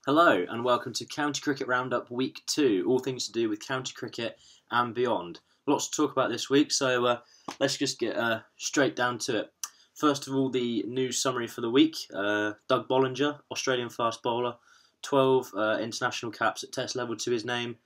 Hello and welcome to County Cricket Roundup Week 2, all things to do with county cricket and beyond. Lots to talk about this week, so let's just get straight down to it. First of all, the news summary for the week. Doug Bollinger, Australian fast bowler, 12 international caps at Test level to his name,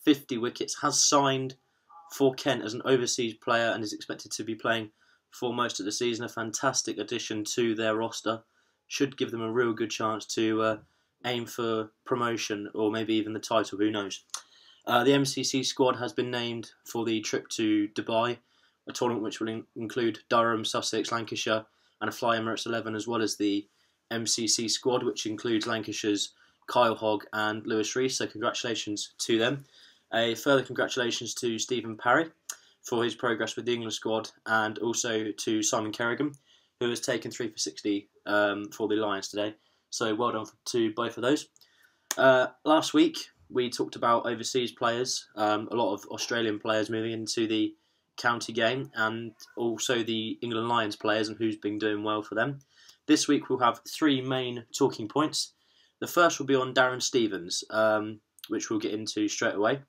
50 wickets, has signed for Kent as an overseas player and is expected to be playing for most of the season. A fantastic addition to their roster. Should give them a real good chance to aim for promotion or maybe even the title, who knows. The MCC squad has been named for the trip to Dubai, a tournament which will include Durham, Sussex, Lancashire and a Fly Emirates 11, as well as the MCC squad, which includes Lancashire's Kyle Hogg and Lewis Rees, so congratulations to them. A further congratulations to Stephen Parry for his progress with the England squad, and also to Simon Kerrigan, who has taken 3 for 60 for the Lions today. So well done to both of those. Last week we talked about overseas players, a lot of Australian players moving into the county game, and also the England Lions players and who's been doing well for them. This week we'll have 3 main talking points. The first will be on Darren Stevens, which we'll get into straight away.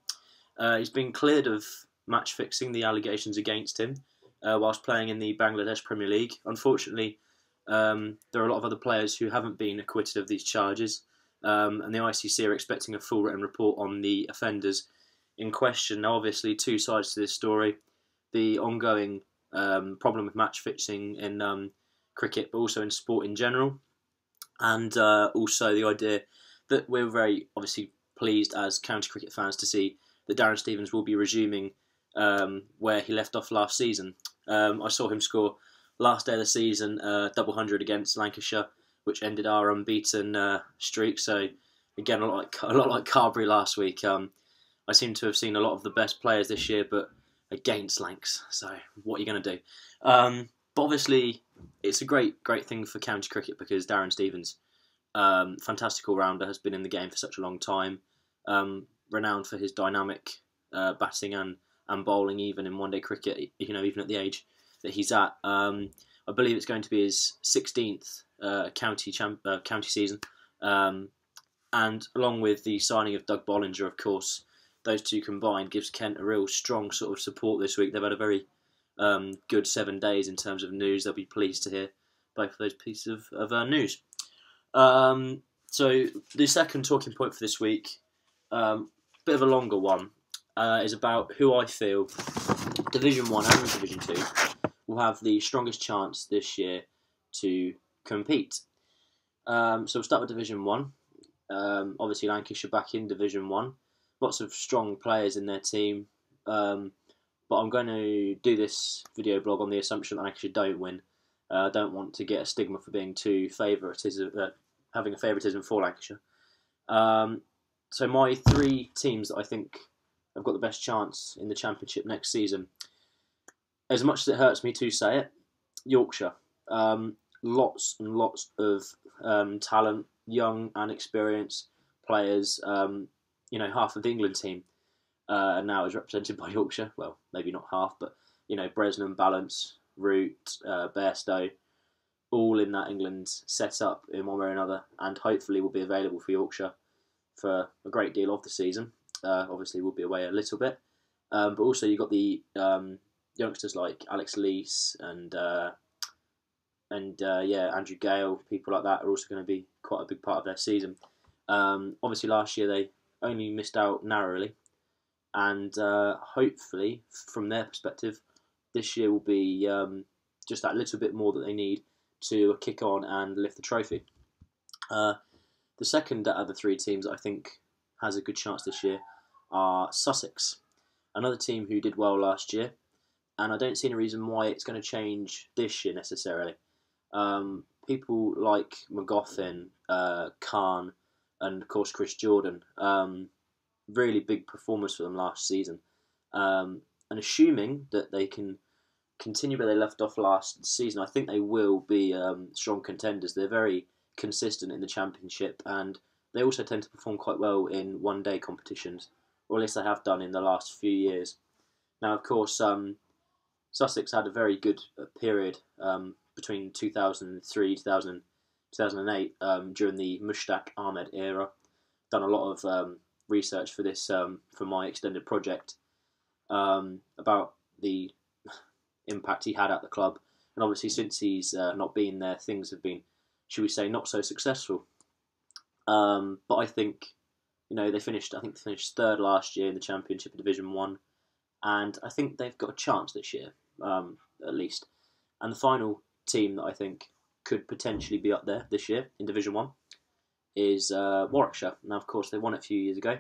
He's been cleared of match fixing, the allegations against him, whilst playing in the Bangladesh Premier League. Unfortunately, there are a lot of other players who haven't been acquitted of these charges, and the ICC are expecting a full written report on the offenders in question. Now, obviously, 2 sides to this story: the ongoing problem with match fixing in cricket, but also in sport in general, and also the idea that we're very obviously pleased as county cricket fans to see that Darren Stevens will be resuming where he left off last season. I saw him score last day of the season, double hundred against Lancashire, which ended our unbeaten streak. So again, a lot like Carberry last week. I seem to have seen a lot of the best players this year, but against Lancs. So what are you going to do? But obviously, it's a great thing for county cricket because Darren Stevens, fantastic all-rounder, has been in the game for such a long time, renowned for his dynamic batting and bowling, even in one-day cricket. You know, even at the age that he's at. I believe it's going to be his 16th county season, and along with the signing of Doug Bollinger, of course, those two combined gives Kent a real strong sort of support this week. They've had a very good 7 days in terms of news. They'll be pleased to hear both of those pieces of news. So the second talking point for this week, bit of a longer one, is about who I feel Division 1 and Division 2 will have the strongest chance this year to compete. So we'll start with Division 1. Obviously Lancashire back in Division 1. Lots of strong players in their team. But I'm going to do this video blog on the assumption that Lancashire don't win. I don't want to get a stigma for being having a favouritism for Lancashire. So my 3 teams that I think have got the best chance in the Championship next season, as much as it hurts me to say it, Yorkshire. Lots and lots of talent, young and experienced players. Half of the England team now is represented by Yorkshire. Well, maybe not half, but Bresnan, Balance, Root, Bairstow, all in that England set-up in one way or another, and hopefully will be available for Yorkshire for a great deal of the season. Obviously, we'll be away a little bit, but also you've got the youngsters like Alex Lees and Andrew Gale, people like that are also going to be quite a big part of their season. Obviously, last year they only missed out narrowly, and hopefully, from their perspective, this year will be just that little bit more that they need to kick on and lift the trophy. The second out of the 3 teams that I think has a good chance this year are Sussex, another team who did well last year, and I don't see any reason why it's going to change this year necessarily. People like McGoffin, Khan, and of course Chris Jordan, really big performers for them last season. And assuming that they can continue where they left off last season, I think they will be strong contenders. They're very consistent in the Championship, and they also tend to perform quite well in one-day competitions, or at least they have done in the last few years. Now, of course, Sussex had a very good period between 2003 2008 during the Mushtaq Ahmed era. done a lot of research for this for my extended project about the impact he had at the club, and obviously since he's not been there, things have been, should we say, not so successful. But I think they finished. I think they finished third last year in the Championship of Division 1, and I think they've got a chance this year, at least. And the final team that I think could potentially be up there this year in Division 1 is Warwickshire. Now, of course, they won it a few years ago.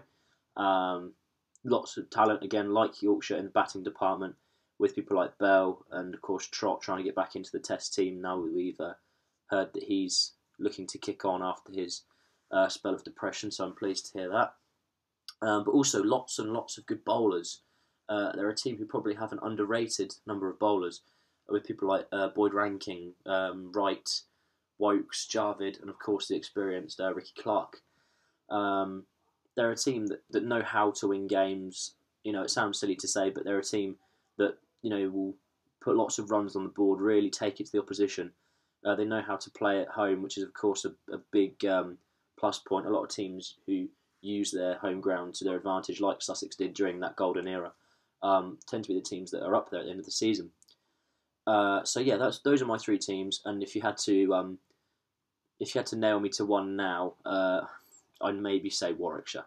Lots of talent, again, like Yorkshire in the batting department, with people like Bell and, of course, Trott trying to get back into the Test team. Now we've heard that he's looking to kick on after his spell of depression, so I'm pleased to hear that. But also lots and lots of good bowlers. They're a team who probably have an underrated number of bowlers, with people like Boyd Ranking, Wright, Wokes, Jarvid, and of course the experienced Ricky Clark. They're a team that know how to win games. It sounds silly to say, but they're a team that will put lots of runs on the board, really take it to the opposition. They know how to play at home, which is of course a big plus point. A lot of teams who use their home ground to their advantage, like Sussex did during that golden era, tend to be the teams that are up there at the end of the season. So yeah, those are my three teams. And if you had to nail me to one now, I'd maybe say Warwickshire.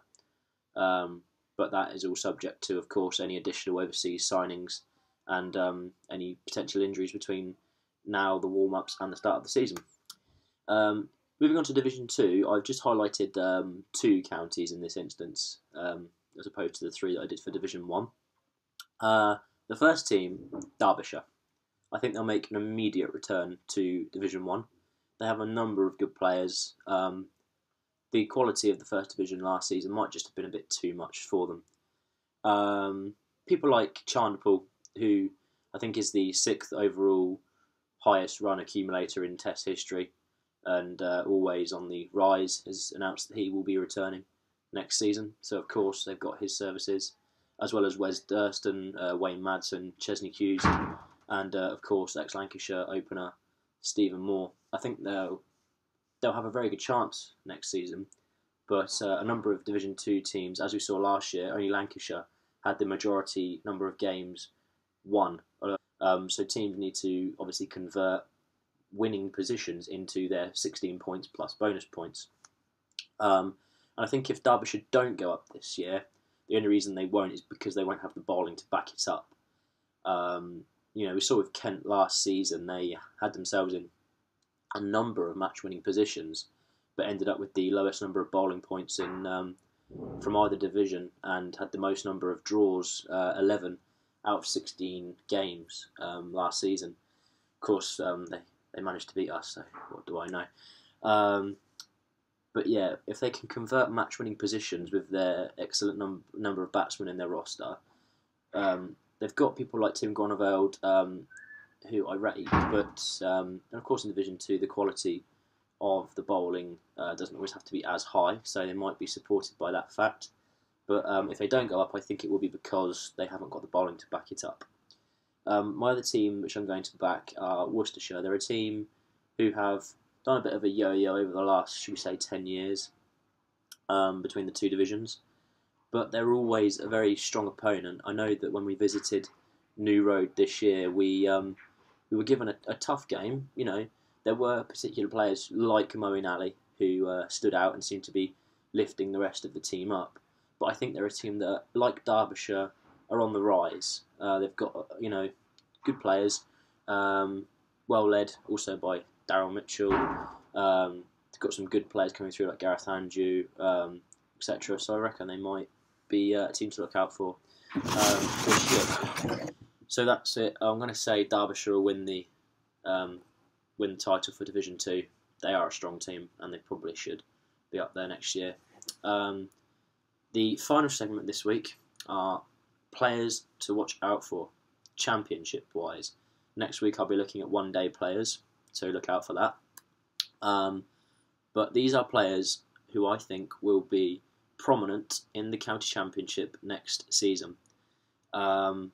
But that is all subject to, of course, any additional overseas signings and any potential injuries between now, the warm-ups, and the start of the season. Moving on to Division 2, I've just highlighted 2 counties in this instance, as opposed to the 3 that I did for Division 1. The first team, Derbyshire. I think they'll make an immediate return to Division 1. They have a number of good players. The quality of the First Division last season might just have been a bit too much for them. People like Charnapal, who I think is the 6th overall highest run accumulator in Test history, and always on the rise, has announced that he will be returning next season. So of course they've got his services, as well as Wes Durston, Wayne Madsen, Chesney Hughes, and of course ex-Lancashire opener Stephen Moore. I think they'll have a very good chance next season, but a number of Division 2 teams, as we saw last year, only Lancashire had the majority number of games won. So teams need to obviously convert winning positions into their 16 points plus bonus points. And I think if Derbyshire don't go up this year, the only reason they won't is because they won't have the bowling to back it up. We saw with Kent last season, they had themselves in a number of match-winning positions, but ended up with the lowest number of bowling points in from either division, and had the most number of draws, 11 out of 16 games last season. Of course, they managed to beat us, so what do I know? But yeah, if they can convert match-winning positions with their excellent number of batsmen in their roster, they've got people like Tim Groneveld, who I rate, but and of course in Division 2 the quality of the bowling doesn't always have to be as high, so they might be supported by that fact. But if they don't go up, I think it will be because they haven't got the bowling to back it up. My other team, which I'm going to back, are Worcestershire. They're a team who have done a bit of a yo-yo over the last, should we say, 10 years between the 2 divisions. But they're always a very strong opponent. I know that when we visited New Road this year, we were given a tough game. There were particular players like Moeen Ali who stood out and seemed to be lifting the rest of the team up. But I think they're a team that, like Derbyshire, are on the rise. They've got good players, well led also by Daryl Mitchell. They've got some good players coming through like Gareth Andrew, etc. So I reckon they might be a team to look out for this year. So that's it. I'm going to say Derbyshire will win the title for Division 2. They are a strong team and they probably should be up there next year. The final segment this week are players to watch out for, championship-wise. Next week I'll be looking at one-day players, so look out for that. But these are players who I think will be prominent in the county championship next season. The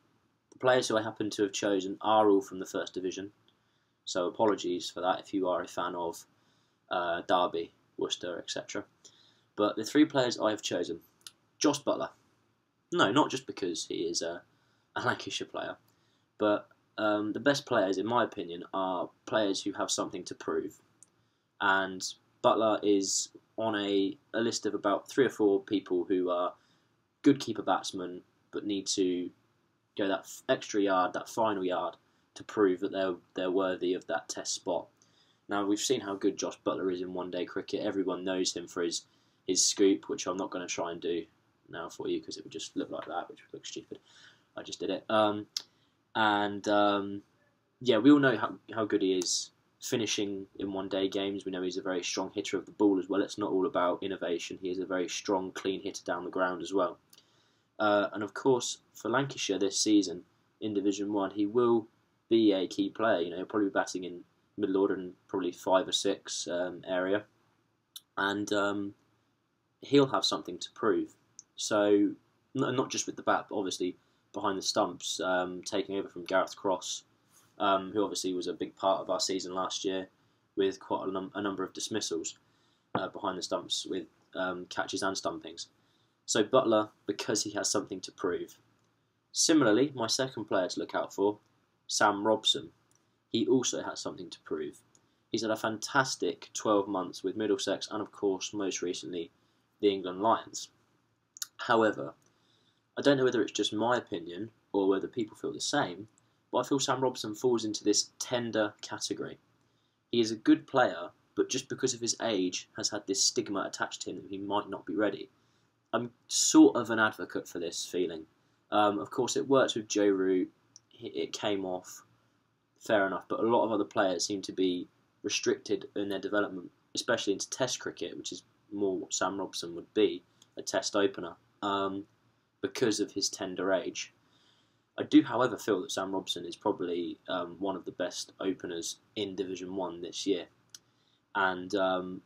players who I happen to have chosen are all from the First Division, so apologies for that if you are a fan of Derby, Worcester, etc. But the 3 players I have chosen: Josh Butler. No, not just because he is a Lancashire player, but the best players, in my opinion, are players who have something to prove. And Butler is on a list of about 3 or 4 people who are good keeper batsmen, but need to go that extra yard, that final yard, to prove that they're worthy of that Test spot. Now, we've seen how good Josh Butler is in one-day cricket. Everyone knows him for his scoop, which I'm not going to try and do now for you because it would just look like that, which would look stupid. I just did it. Yeah, we all know how good he is finishing in one-day games. We know he's a very strong hitter of the ball as well. It's not all about innovation. He is a very strong, clean hitter down the ground as well. And of course, for Lancashire this season in Division 1, he will be a key player. He'll probably be batting in middle order and probably 5 or 6 area. And he'll have something to prove. So, not just with the bat, but obviously behind the stumps, taking over from Gareth Cross, who obviously was a big part of our season last year with quite a number of dismissals behind the stumps with catches and stumpings. So Butler, because he has something to prove. Similarly, my second player to look out for, Sam Robson. He also has something to prove. He's had a fantastic 12 months with Middlesex and, of course, most recently, the England Lions. However, I don't know whether it's just my opinion or whether people feel the same, but I feel Sam Robson falls into this tender category. He is a good player, but just because of his age has had this stigma attached to him that he might not be ready. I'm sort of an advocate for this feeling. Of course, it worked with Joe Root. It came off, fair enough, but a lot of other players seem to be restricted in their development, especially into Test cricket, which is more what Sam Robson would be, a Test opener, because of his tender age. I do, however, feel that Sam Robson is probably one of the best openers in Division 1 this year. And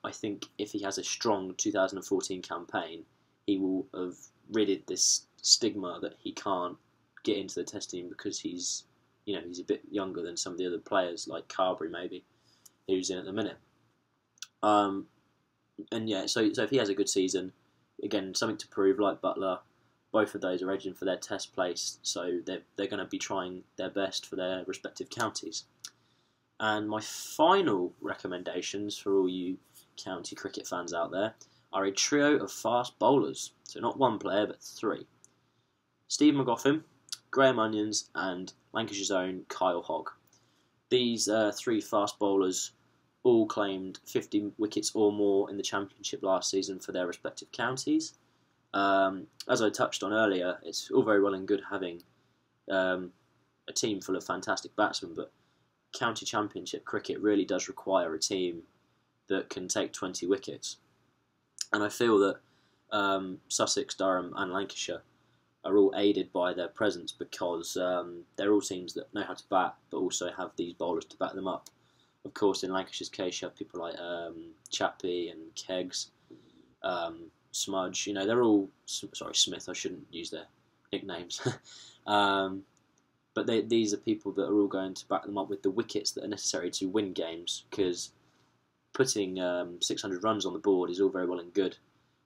I think if he has a strong 2014 campaign, he will have ridded this stigma that he can't get into the Test team because he's a bit younger than some of the other players, like Carberry maybe, who's in at the minute. And yeah, so if he has a good season, again, something to prove, like Butler, both of those are edging for their Test place, so they're going to be trying their best for their respective counties. And my final recommendations for all you county cricket fans out there are a trio of fast bowlers. So not one player, but 3. Steve McGoffin, Graham Onions, and Lancashire's own Kyle Hogg. These 3 fast bowlers all claimed 50 wickets or more in the Championship last season for their respective counties. As I touched on earlier, it's all very well and good having a team full of fantastic batsmen, but County Championship cricket really does require a team that can take 20 wickets. And I feel that Sussex, Durham and Lancashire are all aided by their presence because they're all teams that know how to bat, but also have these bowlers to back them up. Of course, in Lancashire's case, you have people like Chappie and Keggs, Smudge. They're all... Sorry, Smith, I shouldn't use their nicknames. But these are people that are all going to back them up with the wickets that are necessary to win games, because putting 600 runs on the board is all very well and good,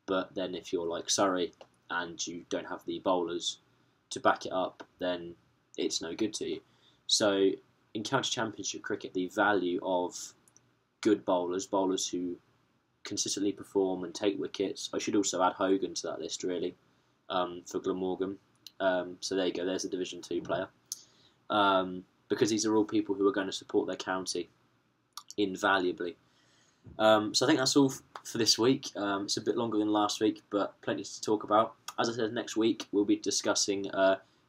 but then if you're like Surrey and you don't have the bowlers to back it up, then it's no good to you. So in County Championship cricket, the value of good bowlers who consistently perform and take wickets. I should also add Hogan to that list, really, for Glamorgan. So there you go, there's a Division 2 player. Because these are all people who are going to support their county invaluably. So I think that's all for this week. It's a bit longer than last week, but plenty to talk about. As I said, next week we'll be discussing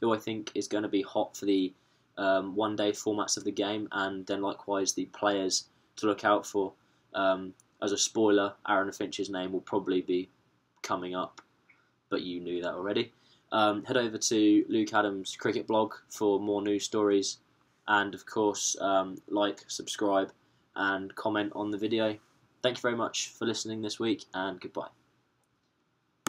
who I think is going to be hot for the one-day formats of the game, and then likewise the players to look out for. As a spoiler, Aaron Finch's name will probably be coming up, but you knew that already. Head over to Luke Adams' cricket blog for more news stories, and of course like, subscribe and comment on the video. Thank you very much for listening this week, and goodbye.